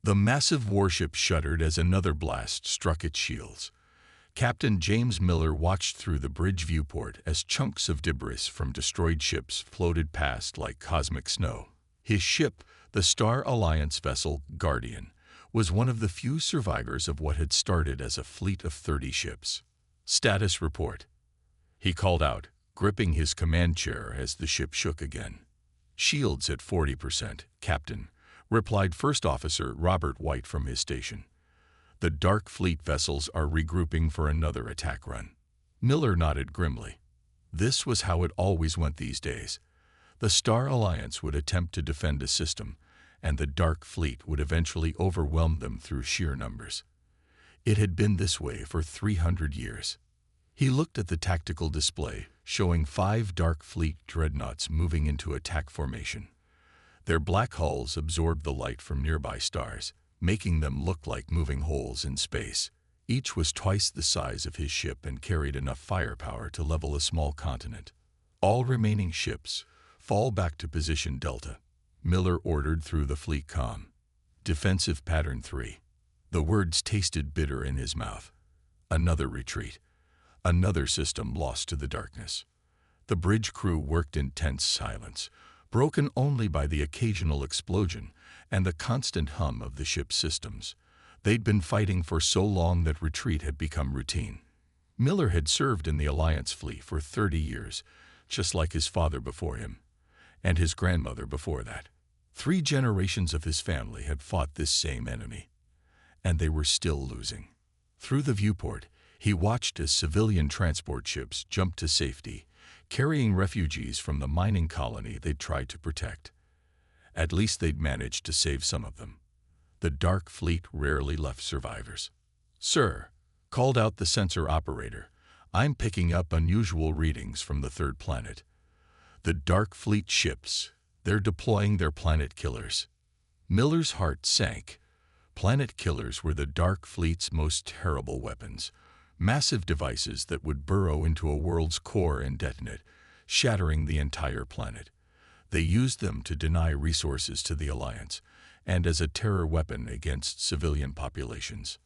The massive warship shuddered as another blast struck its shields. Captain James Miller watched through the bridge viewport as chunks of debris from destroyed ships floated past like cosmic snow. His ship, the Star Alliance vessel Guardian, was one of the few survivors of what had started as a fleet of 30 ships. "Status report," he called out, gripping his command chair as the ship shook again. "Shields at 40%, Captain," replied First Officer Robert White from his station. "The Dark Fleet vessels are regrouping for another attack run." Miller nodded grimly. This was how it always went these days. The Star Alliance would attempt to defend a system, and the Dark Fleet would eventually overwhelm them through sheer numbers. It had been this way for 300 years. He looked at the tactical display, showing 5 Dark Fleet dreadnoughts moving into attack formation. Their black hulls absorbed the light from nearby stars, making them look like moving holes in space. Each was twice the size of his ship and carried enough firepower to level a small continent. "All remaining ships, fall back to position Delta," Miller ordered through the fleet comm. "Defensive pattern 3. The words tasted bitter in his mouth. Another retreat. Another system lost to the darkness. The bridge crew worked in tense silence, broken only by the occasional explosion and the constant hum of the ship's systems. They'd been fighting for so long that retreat had become routine. Miller had served in the Alliance fleet for 30 years, just like his father before him, and his grandmother before that. 3 generations of his family had fought this same enemy, and they were still losing. Through the viewport, he watched as civilian transport ships jumped to safety, carrying refugees from the mining colony they'd tried to protect. At least they'd managed to save some of them. The Dark Fleet rarely left survivors. "Sir," called out the sensor operator, "I'm picking up unusual readings from the 3rd planet. The Dark Fleet ships, they're deploying their planet killers." Miller's heart sank. Planet killers were the Dark Fleet's most terrible weapons. Massive devices that would burrow into a world's core and detonate, shattering the entire planet. They used them to deny resources to the Alliance, and as a terror weapon against civilian populations.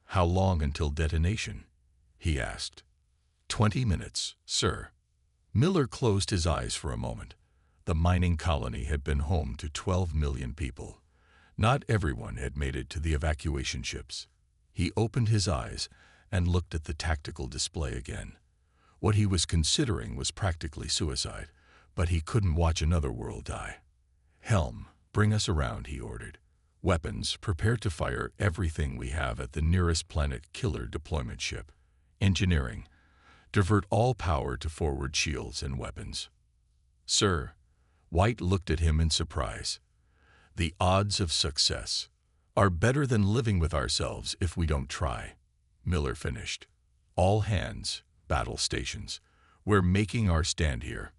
"How long until detonation?" he asked. 20 minutes, sir." Miller closed his eyes for a moment. The mining colony had been home to 12 million people. Not everyone had made it to the evacuation ships. He opened his eyes and looked at the tactical display again. What he was considering was practically suicide, but he couldn't watch another world die. "Helm, bring us around," he ordered. "Weapons, prepare to fire everything we have at the nearest planet killer deployment ship. Engineering, divert all power to forward shields and weapons." "Sir." White looked at him in surprise. "The odds of success are better than living with ourselves if we don't try," Miller finished. "All hands, battle stations. We're making our stand here."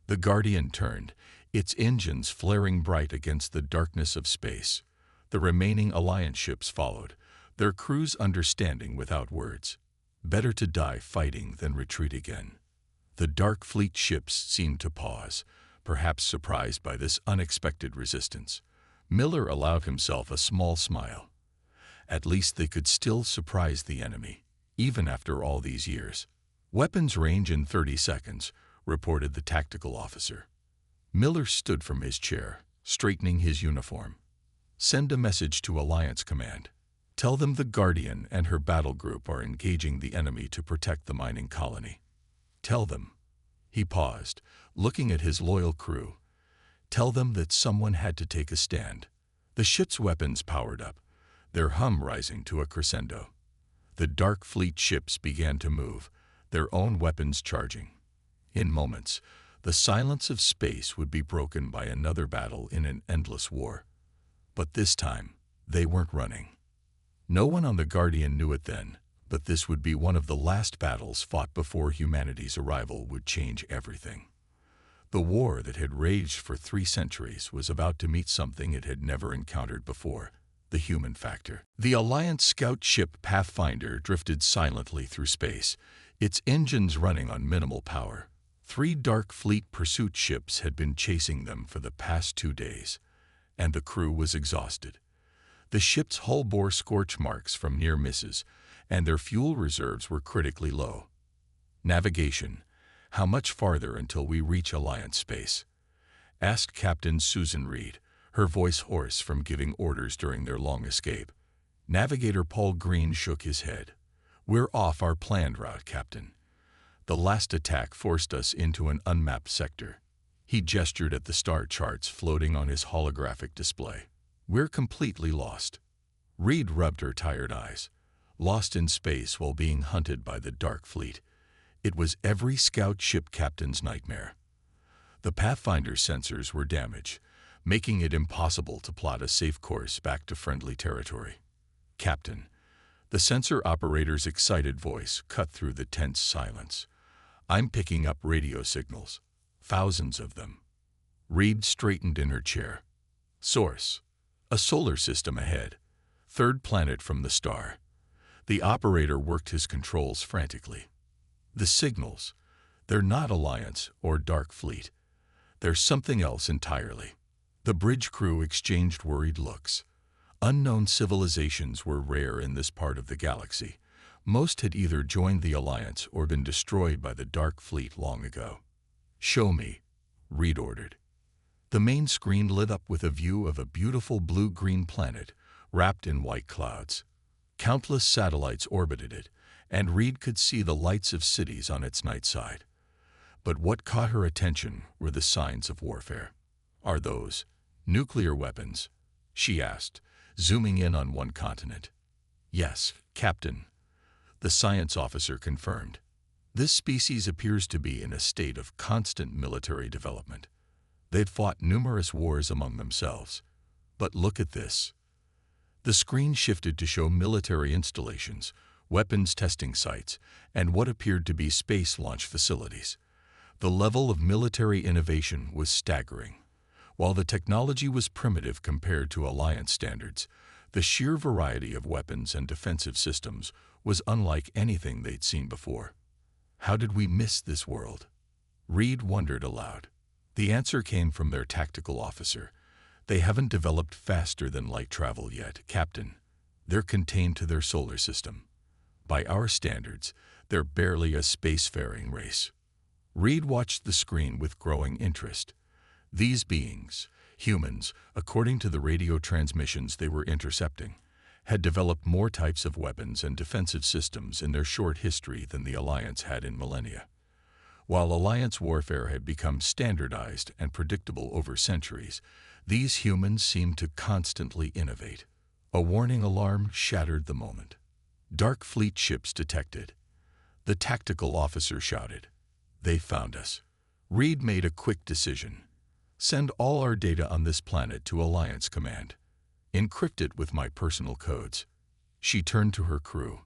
The Guardian turned, its engines flaring bright against the darkness of space. The remaining Alliance ships followed, their crews understanding without words. Better to die fighting than retreat again. The Dark Fleet ships seemed to pause, perhaps surprised by this unexpected resistance. Miller allowed himself a small smile. At least they could still surprise the enemy, even after all these years. "Weapons range in 30 seconds, reported the tactical officer. Miller stood from his chair, straightening his uniform. "Send a message to Alliance Command. Tell them the Guardian and her battle group are engaging the enemy to protect the mining colony. Tell them," he paused, looking at his loyal crew, "tell them that someone had to take a stand." The ship's weapons powered up, their hum rising to a crescendo. The Dark Fleet ships began to move, their own weapons charging. In moments, the silence of space would be broken by another battle in an endless war. But this time, they weren't running. No one on the Guardian knew it then, but this would be one of the last battles fought before humanity's arrival would change everything. The war that had raged for 3 centuries was about to meet something it had never encountered before: the human factor. The Alliance scout ship Pathfinder drifted silently through space, its engines running on minimal power. 3 Dark Fleet pursuit ships had been chasing them for the past 2 days, and the crew was exhausted. The ship's hull bore scorch marks from near misses, and their fuel reserves were critically low. Navigation. How much farther until we reach Alliance space? Asked Captain Susan Reed, her voice hoarse from giving orders during their long escape. Navigator Paul Green shook his head. We're off our planned route, Captain. The last attack forced us into an unmapped sector. He gestured at the star charts floating on his holographic display. We're completely lost. Reed rubbed her tired eyes. Lost in space while being hunted by the Dark Fleet. It was every scout ship captain's nightmare. The Pathfinder's sensors were damaged, making it impossible to plot a safe course back to friendly territory. Captain, the sensor operator's excited voice cut through the tense silence. I'm picking up radio signals. Thousands of them. Reed straightened in her chair. Source. A solar system ahead. Third planet from the star. The operator worked his controls frantically. The signals. They're not Alliance or Dark Fleet. They're something else entirely. The bridge crew exchanged worried looks. Unknown civilizations were rare in this part of the galaxy. Most had either joined the Alliance or been destroyed by the Dark Fleet long ago. Show me, Reed ordered. The main screen lit up with a view of a beautiful blue-green planet wrapped in white clouds. Countless satellites orbited it, and Reed could see the lights of cities on its night side. But what caught her attention were the signs of warfare. Are those nuclear weapons? She asked, zooming in on one continent. Yes, Captain. The science officer confirmed. This species appears to be in a state of constant military development. They'd fought numerous wars among themselves. But look at this. The screen shifted to show military installations, weapons testing sites, and what appeared to be space launch facilities. The level of military innovation was staggering. While the technology was primitive compared to Alliance standards, the sheer variety of weapons and defensive systems was unlike anything they'd seen before. How did we miss this world? Reed wondered aloud. The answer came from their tactical officer. They haven't developed faster than light travel yet, Captain. They're contained to their solar system. By our standards, they're barely a spacefaring race. Reed watched the screen with growing interest. These beings, humans, according to the radio transmissions they were intercepting, had developed more types of weapons and defensive systems in their short history than the Alliance had in millennia. While Alliance warfare had become standardized and predictable over centuries, these humans seemed to constantly innovate. A warning alarm shattered the moment. Dark Fleet ships detected. The tactical officer shouted. They found us. Reed made a quick decision. Send all our data on this planet to Alliance Command. Encrypt it with my personal codes. She turned to her crew.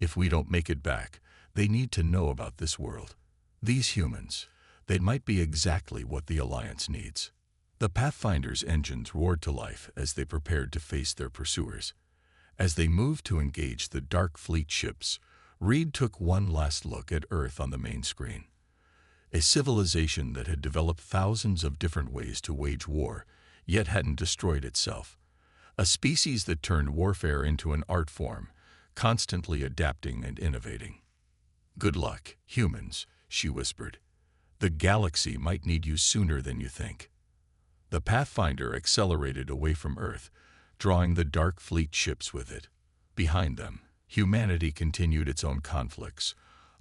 If we don't make it back, they need to know about this world. These humans, they might be exactly what the Alliance needs. The Pathfinder's engines roared to life as they prepared to face their pursuers. As they moved to engage the Dark Fleet ships, Reed took one last look at Earth on the main screen. A civilization that had developed thousands of different ways to wage war, yet hadn't destroyed itself. A species that turned warfare into an art form, constantly adapting and innovating. Good luck, humans, she whispered. The galaxy might need you sooner than you think. The Pathfinder accelerated away from Earth, drawing the Dark Fleet ships with it. Behind them, humanity continued its own conflicts,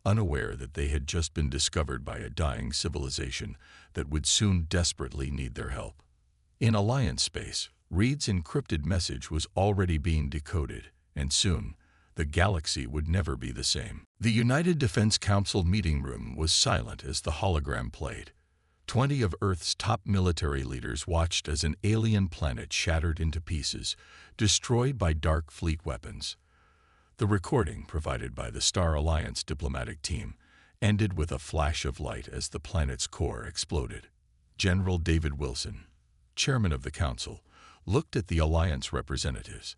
unaware that they had just been discovered by a dying civilization that would soon desperately need their help. In Alliance space, Reed's encrypted message was already being decoded, and soon, the galaxy would never be the same. The United Defense Council meeting room was silent as the hologram played. 20 of Earth's top military leaders watched as an alien planet shattered into pieces, destroyed by Dark Fleet weapons. The recording, provided by the Star Alliance diplomatic team, ended with a flash of light as the planet's core exploded. General David Wilson, chairman of the council, looked at the Alliance representatives.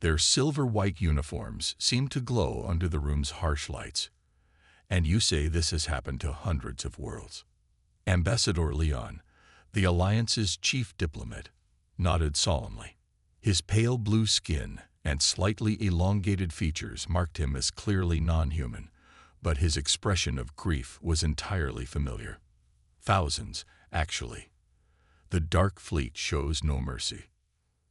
Their silver-white uniforms seemed to glow under the room's harsh lights. And you say this has happened to hundreds of worlds. Ambassador Leon, the Alliance's chief diplomat, nodded solemnly. His pale blue skin and slightly elongated features marked him as clearly non-human, but his expression of grief was entirely familiar. Thousands, actually. The Dark Fleet shows no mercy.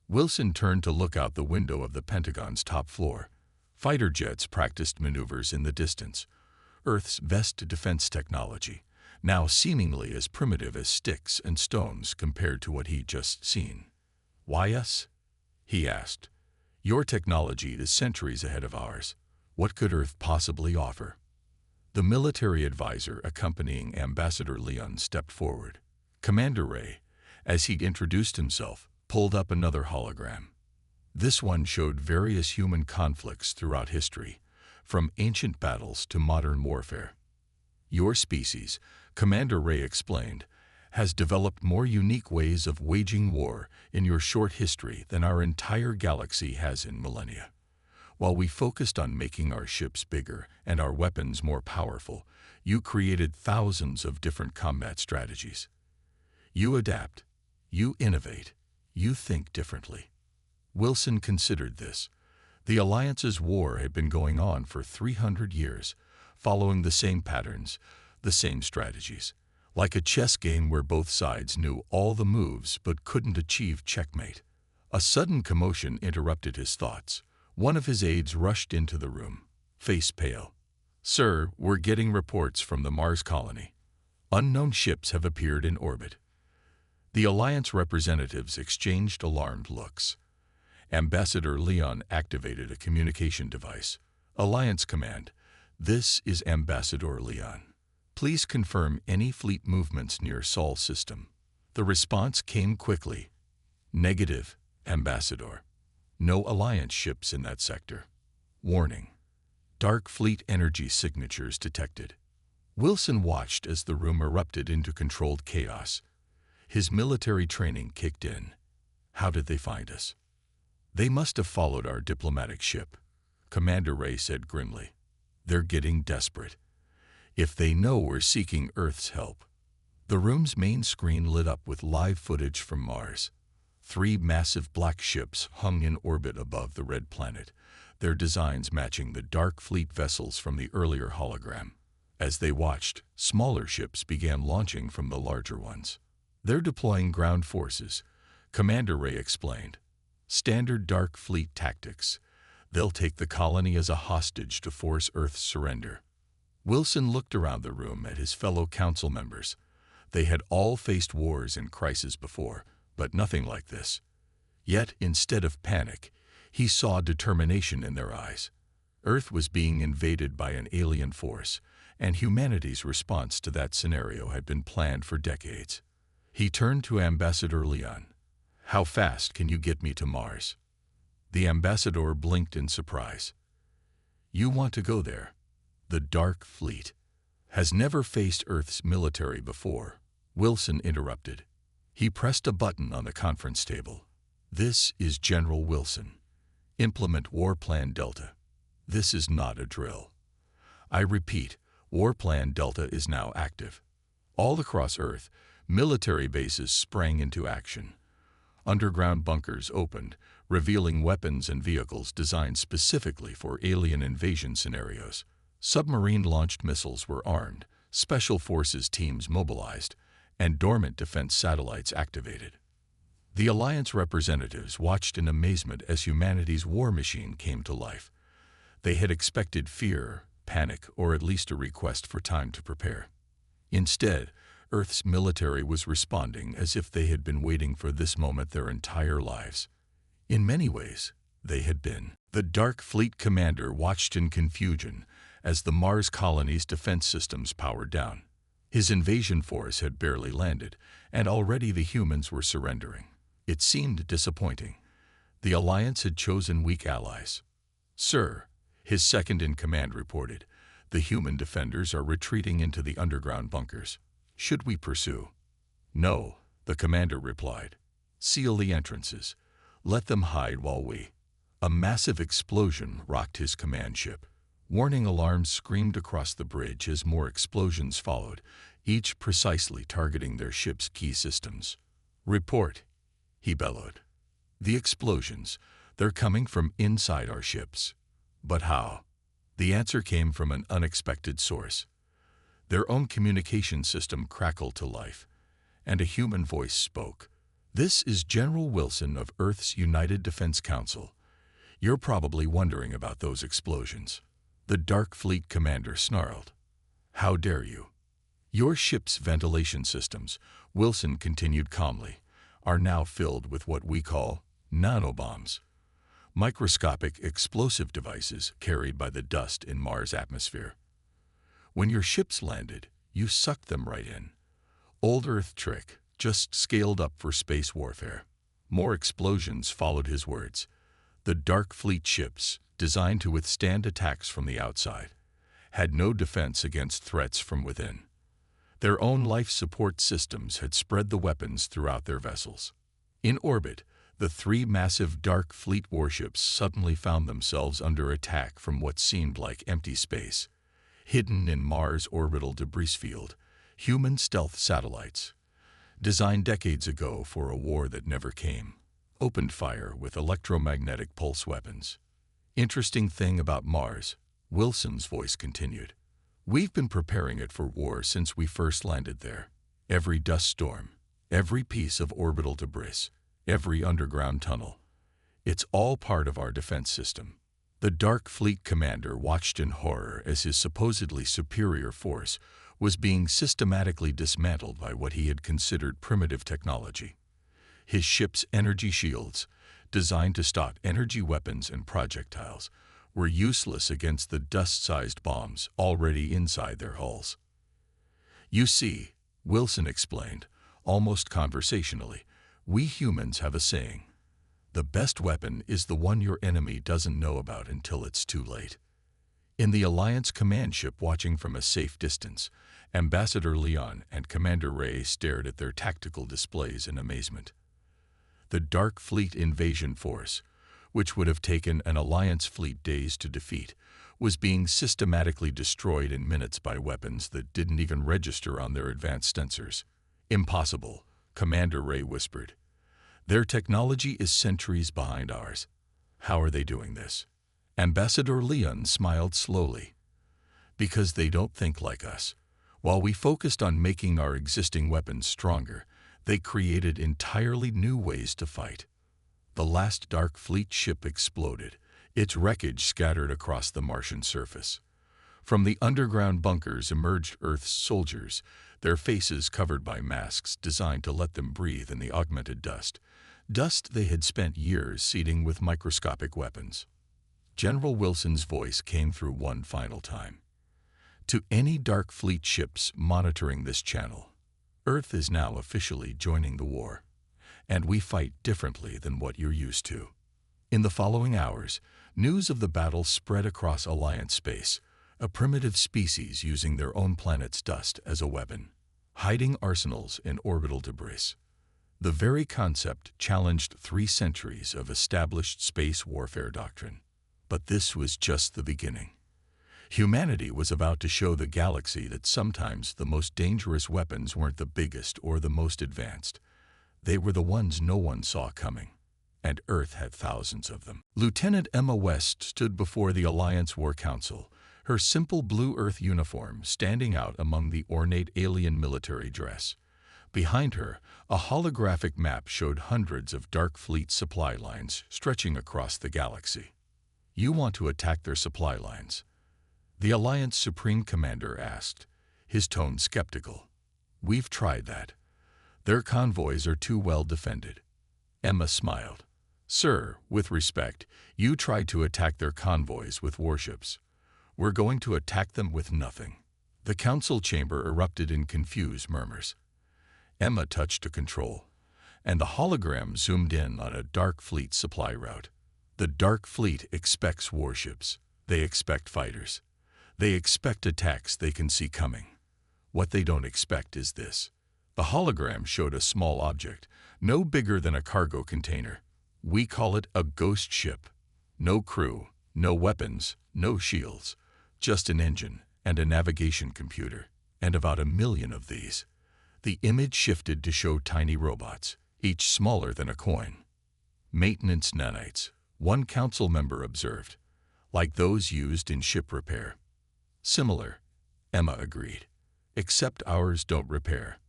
Wilson turned to look out the window of the Pentagon's top floor. Fighter jets practiced maneuvers in the distance. Earth's best defense technology, now seemingly as primitive as sticks and stones compared to what he'd just seen. "Why us?" he asked. "Your technology is centuries ahead of ours. What could Earth possibly offer?" The military advisor accompanying Ambassador Leon stepped forward. Commander Ray, as he'd introduced himself, pulled up another hologram. This one showed various human conflicts throughout history, from ancient battles to modern warfare. "Your species," Commander Ray explained, "has developed more unique ways of waging war in your short history than our entire galaxy has in millennia. While we focused on making our ships bigger and our weapons more powerful, you created thousands of different combat strategies. You adapt, you innovate, you think differently." Wilson considered this. The Alliance's war had been going on for 300 years, following the same patterns, the same strategies, like a chess game where both sides knew all the moves but couldn't achieve checkmate. A sudden commotion interrupted his thoughts. One of his aides rushed into the room, face pale. "Sir, we're getting reports from the Mars colony. Unknown ships have appeared in orbit." The Alliance representatives exchanged alarmed looks. Ambassador Leon activated a communication device. "Alliance Command, this is Ambassador Leon. Please confirm any fleet movements near Sol system." The response came quickly. "Negative, Ambassador. No Alliance ships in that sector. Warning. Dark Fleet energy signatures detected." Wilson watched as the room erupted into controlled chaos. His military training kicked in. "How did they find us?" "They must have followed our diplomatic ship," Commander Ray said grimly. "They're getting desperate. If they know we're seeking Earth's help." The room's main screen lit up with live footage from Mars. 3 massive black ships hung in orbit above the red planet, their designs matching the Dark Fleet vessels from the earlier hologram. As they watched, smaller ships began launching from the larger ones. "They're deploying ground forces," Commander Ray explained. "Standard Dark Fleet tactics. They'll take the colony as a hostage to force Earth's surrender." Wilson looked around the room at his fellow council members. They had all faced wars and crises before, but nothing like this. Yet, instead of panic, he saw determination in their eyes. Earth was being invaded by an alien force, and humanity's response to that scenario had been planned for decades. He turned to Ambassador Leon. "How fast can you get me to Mars?" The ambassador blinked in surprise. "You want to go there? The Dark Fleet has never faced Earth's military before," Wilson interrupted. He pressed a button on the conference table. "This is General Wilson. Implement War Plan Delta. This is not a drill. I repeat, War Plan Delta is now active." All across Earth, military bases sprang into action. Underground bunkers opened, revealing weapons and vehicles designed specifically for alien invasion scenarios. Submarine-launched missiles were armed, special forces teams mobilized, and dormant defense satellites activated. The Alliance representatives watched in amazement as humanity's war machine came to life. They had expected fear, panic, or at least a request for time to prepare. Instead, Earth's military was responding as if they had been waiting for this moment their entire lives. In many ways, they had been. The Dark Fleet commander watched in confusion as the Mars colony's defense systems powered down. His invasion force had barely landed, and already the humans were surrendering. It seemed disappointing. The Alliance had chosen weak allies. "Sir," his second-in-command reported, "the human defenders are retreating into the underground bunkers. Should we pursue?" "No," the commander replied. "Seal the entrances. Let them hide while we—" A massive explosion rocked his command ship. Warning alarms screamed across the bridge as more explosions followed, each precisely targeting their ship's key systems. "Report," he bellowed. The explosions, they're coming from inside our ships. But how? The answer came from an unexpected source. Their own communication system crackled to life, and a human voice spoke. "This is General Wilson of Earth's United Defense Council. You're probably wondering about those explosions." The Dark Fleet commander snarled. "How dare you? Your ship's ventilation systems," Wilson continued calmly, "are now filled with what we call nanobombs, microscopic explosive devices carried by the dust in Mars' atmosphere. When your ships landed, you sucked them right in. Old Earth trick, just scaled up for space warfare." More explosions followed his words. The Dark Fleet ships, designed to withstand attacks from the outside, had no defense against threats from within. Their own life support systems had spread the weapons throughout their vessels. In orbit, the three massive Dark Fleet warships suddenly found themselves under attack from what seemed like empty space. Hidden in Mars' orbital debris field, human stealth satellites, designed decades ago for a war that never came, opened fire with electromagnetic pulse weapons. "Interesting thing about Mars," Wilson's voice continued. "We've been preparing it for war since we first landed there. Every dust storm, every piece of orbital debris, every underground tunnel. It's all part of our defense system." The Dark Fleet commander watched in horror as his supposedly superior force was being systematically dismantled by what he had considered primitive technology. His ship's energy shields, designed to stop energy weapons and projectiles, were useless against the dust-sized bombs already inside their hulls. "You see," Wilson explained, almost conversationally, "we humans have a saying. The best weapon is the one your enemy doesn't know about until it's too late." In the Alliance command ship watching from a safe distance, Ambassador Leon and Commander Ray stared at their tactical displays in amazement. The Dark Fleet invasion force, which would have taken an Alliance fleet days to defeat, was being systematically destroyed in minutes by weapons that didn't even register on their advanced sensors. "Impossible," Commander Ray whispered. "Their technology is centuries behind ours. How are they doing this?" Ambassador Leon smiled slowly. "Because they don't think like us. While we focused on making our existing weapons stronger, they created entirely new ways to fight." The last Dark Fleet ship exploded, its wreckage scattered across the Martian surface. From the underground bunkers emerged Earth's soldiers, their faces covered by masks designed to let them breathe in the augmented dust they had spent years seeding with microscopic weapons. General Wilson's voice came through one final time. "To any Dark Fleet ships monitoring this channel, Earth is now officially joining the war, and we fight differently than what you're used to." In the following hours, news of the battle spread across Alliance space, a primitive species using their own planet's dust as a weapon, hiding arsenals in orbital debris. The very concept challenged 3 centuries of established space warfare doctrine. But this was just the beginning. Humanity was about to show the galaxy that sometimes the most dangerous weapons weren't the biggest or the most advanced. They were the ones no one saw coming, and Earth had thousands of them. Lieutenant Emma West stood before the Alliance War Council, her simple blue Earth uniform standing out among the ornate alien military dress. Behind her, a holographic map showed hundreds of Dark Fleet supply lines stretching across the galaxy. "You want to attack their supply lines?" the Alliance Supreme Commander asked, his tone skeptical. "We've tried that. Their convoys are too well defended." Emma smiled. "Sir, with respect, you tried to attack their convoys with warships. We're going to attack them with nothing." The council chamber erupted in confused murmurs. Emma touched a control, and the hologram zoomed in on a Dark Fleet supply route. The Dark Fleet expects warships. They expect fighters. They expect attacks they can see coming. What they don't expect is this. The hologram showed a small object, no bigger than a cargo container. "We call it a ghost ship. No crew, no weapons, no shields, just an engine and a navigation computer, and about 1 million of these." The image shifted to show tiny robots, each smaller than a coin. Maintenance nanites, one council member observed, like those used in ship repair. Similar, Emma agreed, except ours don't repair.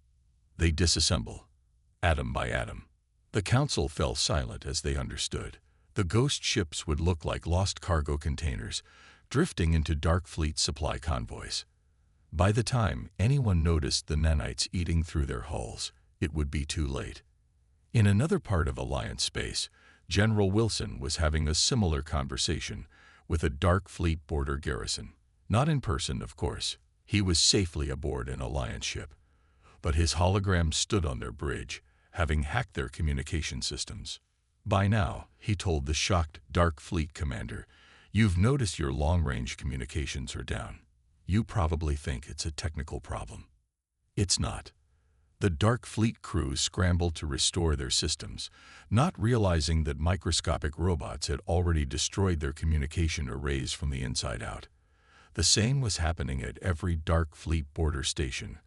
They disassemble, atom by atom. The council fell silent as they understood. The ghost ships would look like lost cargo containers, drifting into Dark Fleet supply convoys. By the time anyone noticed the nanites eating through their hulls, it would be too late. In another part of Alliance space, General Wilson was having a similar conversation with a Dark Fleet border garrison. Not in person, of course. He was safely aboard an Alliance ship. But his hologram stood on their bridge, having hacked their communication systems. By now, he told the shocked Dark Fleet commander, "You've noticed your long-range communications are down. You probably think it's a technical problem. It's not." The Dark Fleet crew scrambled to restore their systems, not realizing that microscopic robots had already destroyed their communication arrays from the inside out. The same was happening at every Dark Fleet border station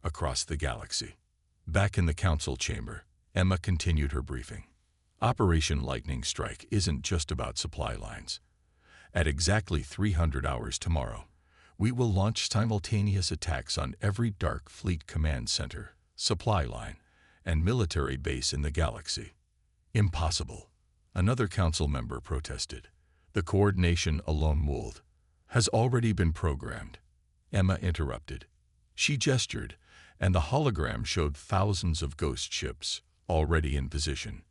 across the galaxy. Back in the council chamber, Emma continued her briefing. Operation Lightning Strike isn't just about supply lines. At exactly 300 hours tomorrow, we will launch simultaneous attacks on every Dark Fleet command center, supply line, and military base in the galaxy. Impossible, another council member protested. The coordination alone mold has already been programmed. Emma interrupted. She gestured, and the hologram showed thousands of ghost ships already in position.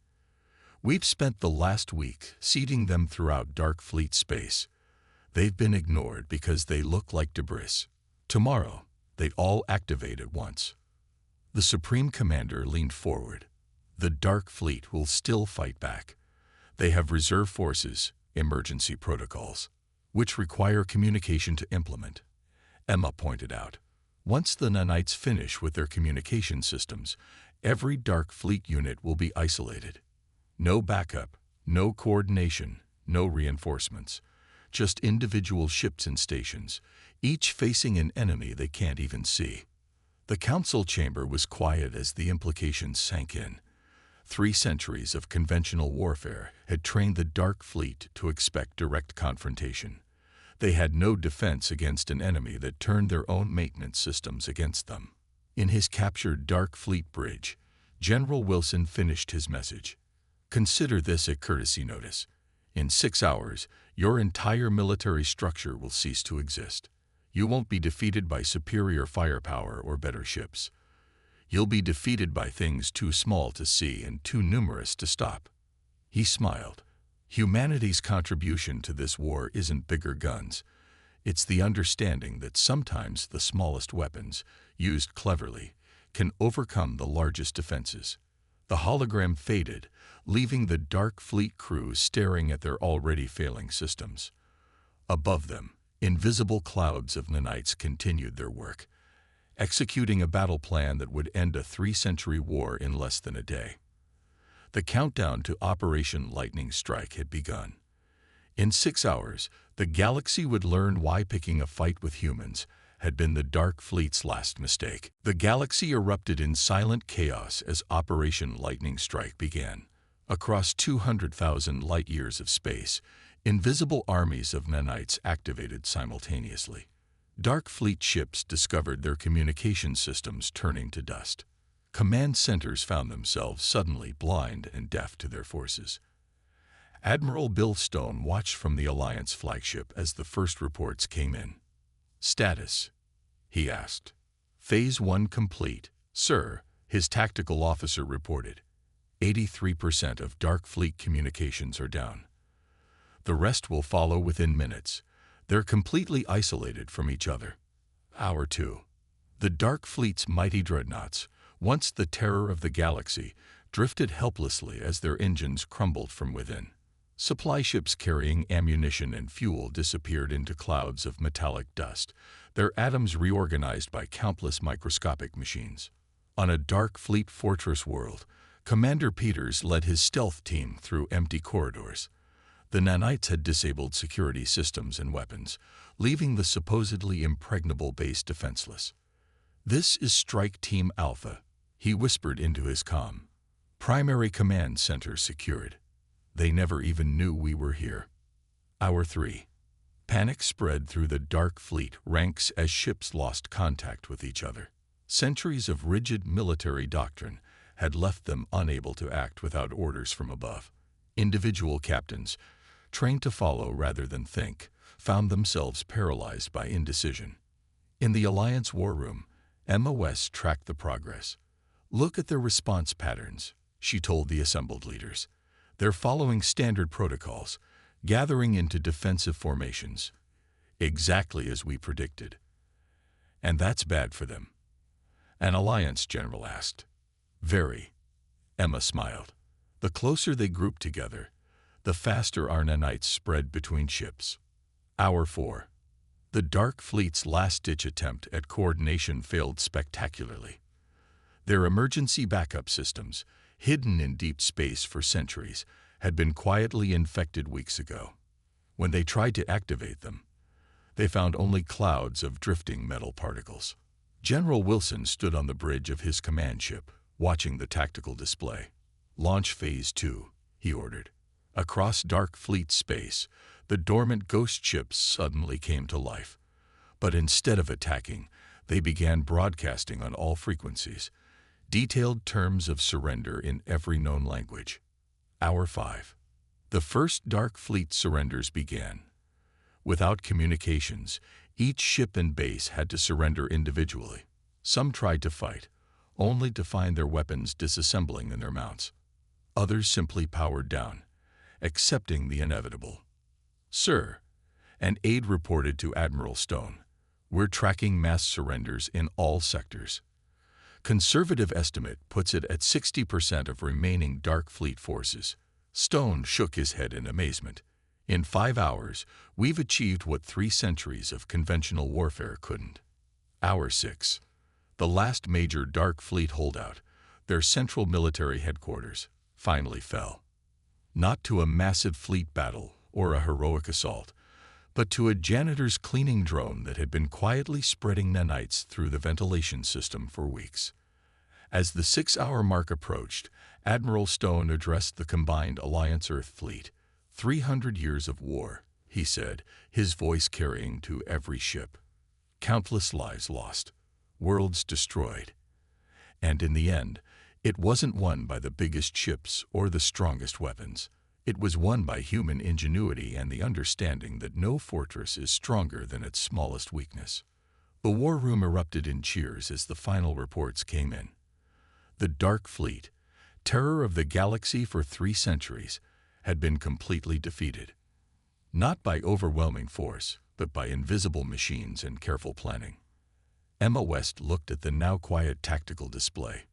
We've spent the last week seeding them throughout Dark Fleet space. They've been ignored because they look like debris. Tomorrow, they'd all activate at once. The Supreme Commander leaned forward. The Dark Fleet will still fight back. They have reserve forces, emergency protocols, which require communication to implement, Emma pointed out. Once the nanites finish with their communication systems, every Dark Fleet unit will be isolated. No backup, no coordination, no reinforcements. Just individual ships and stations, each facing an enemy they can't even see. The council chamber was quiet as the implications sank in. 3 centuries of conventional warfare had trained the Dark Fleet to expect direct confrontation. They had no defense against an enemy that turned their own maintenance systems against them. In his captured Dark Fleet bridge, General Wilson finished his message. Consider this a courtesy notice. In 6 hours, your entire military structure will cease to exist. You won't be defeated by superior firepower or better ships. You'll be defeated by things too small to see and too numerous to stop. He smiled. Humanity's contribution to this war isn't bigger guns. It's the understanding that sometimes the smallest weapons, used cleverly, can overcome the largest defenses. The hologram faded, leaving the Dark Fleet crew staring at their already failing systems. Above them, invisible clouds of nanites continued their work, executing a battle plan that would end a 3-century war in less than a day. The countdown to Operation Lightning Strike had begun. In 6 hours, the galaxy would learn why picking a fight with humans had been the Dark Fleet's last mistake. The galaxy erupted in silent chaos as Operation Lightning Strike began. Across 200,000 light-years of space, invisible armies of nanites activated simultaneously. Dark Fleet ships discovered their communication systems turning to dust. Command centers found themselves suddenly blind and deaf to their forces. Admiral Bill Stone watched from the Alliance flagship as the first reports came in. "Status?" he asked. "Phase 1 complete, sir," his tactical officer reported. 83% of Dark Fleet communications are down. The rest will follow within minutes. They're completely isolated from each other. Hour 2. The Dark Fleet's mighty dreadnoughts, once the terror of the galaxy, drifted helplessly as their engines crumbled from within. Supply ships carrying ammunition and fuel disappeared into clouds of metallic dust, their atoms reorganized by countless microscopic machines. On a Dark Fleet fortress world, Commander Peters led his stealth team through empty corridors. The nanites had disabled security systems and weapons, leaving the supposedly impregnable base defenseless. "This is Strike Team Alpha," he whispered into his comm. "Primary command center secured. They never even knew we were here. Hour 3. Panic spread through the Dark Fleet ranks as ships lost contact with each other. Centuries of rigid military doctrine had left them unable to act without orders from above. Individual captains, trained to follow rather than think, found themselves paralyzed by indecision. In the Alliance war room, Emma West tracked the progress. "Look at their response patterns," she told the assembled leaders. "They're following standard protocols, gathering into defensive formations, exactly as we predicted. And that's bad for them." An Alliance general asked. "Very." Emma smiled. "The closer they group together, the faster our nanites spread between ships." Hour 4. The Dark Fleet's last-ditch attempt at coordination failed spectacularly. Their emergency backup systems, hidden in deep space for centuries, had been quietly infected weeks ago. When they tried to activate them, they found only clouds of drifting metal particles. General Wilson stood on the bridge of his command ship, watching the tactical display. "Launch Phase 2, he ordered. Across Dark Fleet space, the dormant ghost ships suddenly came to life. But instead of attacking, they began broadcasting on all frequencies, detailed terms of surrender in every known language. Hour 5. The first Dark Fleet surrenders began. Without communications, each ship and base had to surrender individually. Some tried to fight, only to find their weapons disassembling in their mounts. Others simply powered down, accepting the inevitable. "Sir," an aide reported to Admiral Stone, "we're tracking mass surrenders in all sectors. Conservative estimate puts it at 60% of remaining Dark Fleet forces." Stone shook his head in amazement. "In 5 hours, we've achieved what 3 centuries of conventional warfare couldn't." Hour 6. The last major Dark Fleet holdout, their central military headquarters, finally fell. Not to a massive fleet battle or a heroic assault, but to a janitor's cleaning drone that had been quietly spreading nanites through the ventilation system for weeks. As the 6-hour mark approached, Admiral Stone addressed the combined Alliance Earth fleet. 300 years of war, he said, his voice carrying to every ship. Countless lives lost, worlds destroyed. And in the end, it wasn't won by the biggest ships or the strongest weapons. It was won by human ingenuity and the understanding that no fortress is stronger than its smallest weakness. The war room erupted in cheers as the final reports came in. The Dark Fleet, terror of the galaxy for 3 centuries, had been completely defeated. Not by overwhelming force, but by invisible machines and careful planning. Emma West looked at the now quiet tactical display.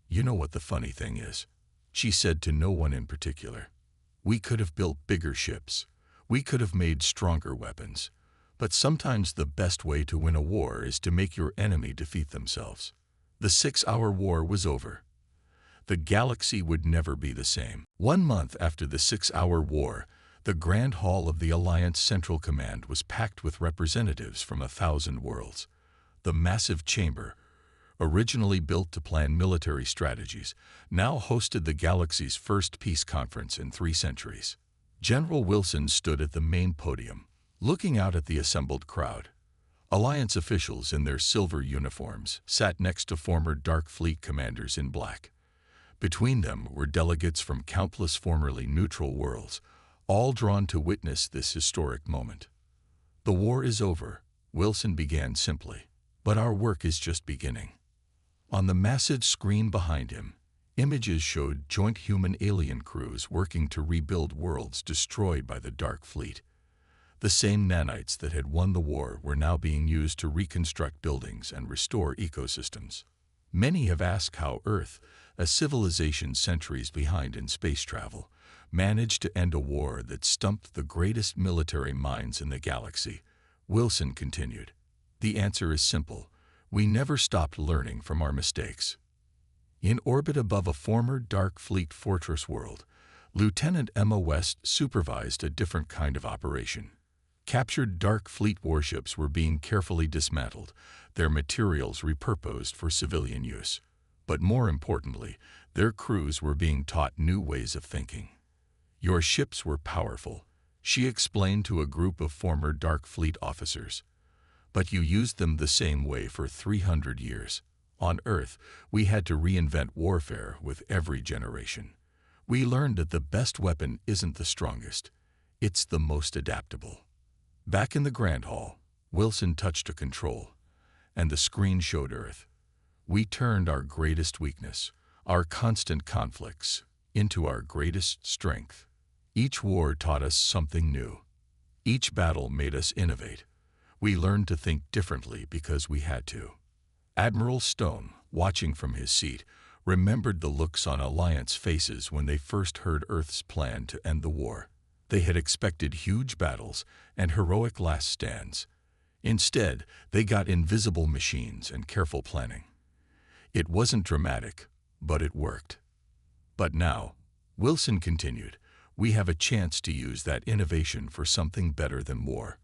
"You know what the funny thing is?" she said to no one in particular. "We could have built bigger ships. We could have made stronger weapons. But sometimes the best way to win a war is to make your enemy defeat themselves." The 6-hour war was over. The galaxy would never be the same. 1 month after the 6-hour war, the Grand Hall of the Alliance Central Command was packed with representatives from 1,000 worlds. The massive chamber, originally built to plan military strategies, now hosted the galaxy's first peace conference in 3 centuries. General Wilson stood at the main podium, looking out at the assembled crowd. Alliance officials in their silver uniforms sat next to former Dark Fleet commanders in black. Between them were delegates from countless formerly neutral worlds, all drawn to witness this historic moment. "The war is over," Wilson began simply, "but our work is just beginning." On the massive screen behind him, images showed joint human-alien crews working to rebuild worlds destroyed by the Dark Fleet. The same nanites that had won the war were now being used to reconstruct buildings and restore ecosystems. Many have asked how Earth, a civilization centuries behind in space travel, managed to end a war that stumped the greatest military minds in the galaxy. Wilson continued. "The answer is simple. We never stopped learning from our mistakes." In orbit above a former Dark Fleet fortress world, Lieutenant Emma West supervised a different kind of operation. Captured Dark Fleet warships were being carefully dismantled, their materials repurposed for civilian use. But more importantly, their crews were being taught new ways of thinking. Your ships were powerful, she explained to a group of former Dark Fleet officers. But you used them the same way for 300 years. On Earth, we had to reinvent warfare with every generation. We learned that the best weapon isn't the strongest, it's the most adaptable. Back in the Grand Hall, Wilson touched a control, and the screen showed Earth. We turned our greatest weakness, our constant conflicts, into our greatest strength. Each war taught us something new. Each battle made us innovate. We learned to think differently because we had to. Admiral Stone, watching from his seat, remembered the looks on Alliance faces when they first heard Earth's plan to end the war. They had expected huge battles and heroic last stands. Instead, they got invisible machines and careful planning. It wasn't dramatic, but it worked. But now, Wilson continued, we have a chance to use that innovation for something better than war.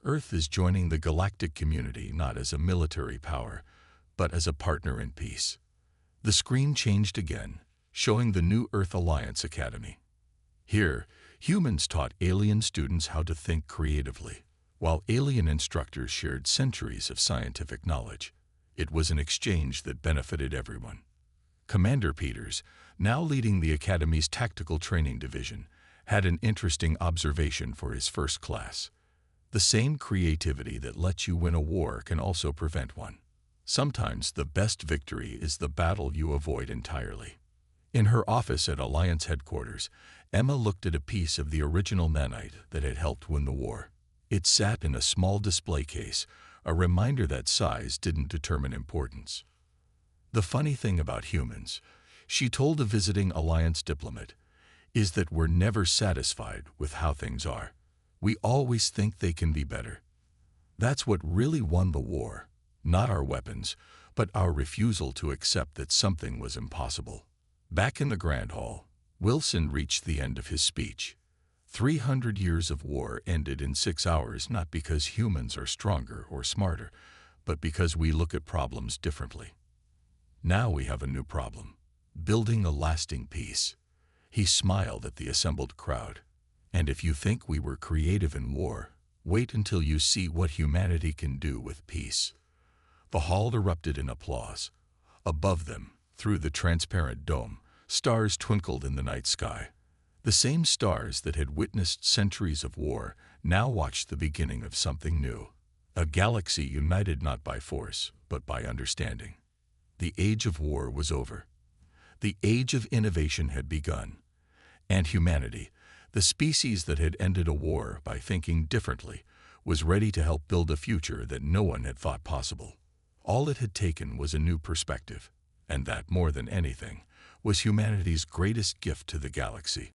Earth is joining the galactic community not as a military power, but as a partner in peace. The screen changed again, showing the new Earth Alliance Academy. Here, humans taught alien students how to think creatively, while alien instructors shared centuries of scientific knowledge. It was an exchange that benefited everyone. Commander Peters, now leading the Academy's Tactical Training Division, had an interesting observation for his first class. The same creativity that lets you win a war can also prevent one. Sometimes the best victory is the battle you avoid entirely. In her office at Alliance headquarters, Emma looked at a piece of the original nanite that had helped win the war. It sat in a small display case, a reminder that size didn't determine importance. The funny thing about humans, she told a visiting Alliance diplomat, is that we're never satisfied with how things are. We always think they can be better. That's what really won the war, not our weapons, but our refusal to accept that something was impossible. Back in the Grand Hall, Wilson reached the end of his speech. 300 years of war ended in 6 hours not because humans are stronger or smarter, but because we look at problems differently. Now we have a new problem, building a lasting peace. He smiled at the assembled crowd. And if you think we were creative in war, wait until you see what humanity can do with peace. The hall erupted in applause. Above them, through the transparent dome, stars twinkled in the night sky. The same stars that had witnessed centuries of war now watched the beginning of something new. A galaxy united not by force, but by understanding. The age of war was over. The age of innovation had begun. And humanity, the species that had ended a war by thinking differently, was ready to help build a future that no one had thought possible. All it had taken was a new perspective, and that, more than anything, was humanity's greatest gift to the galaxy.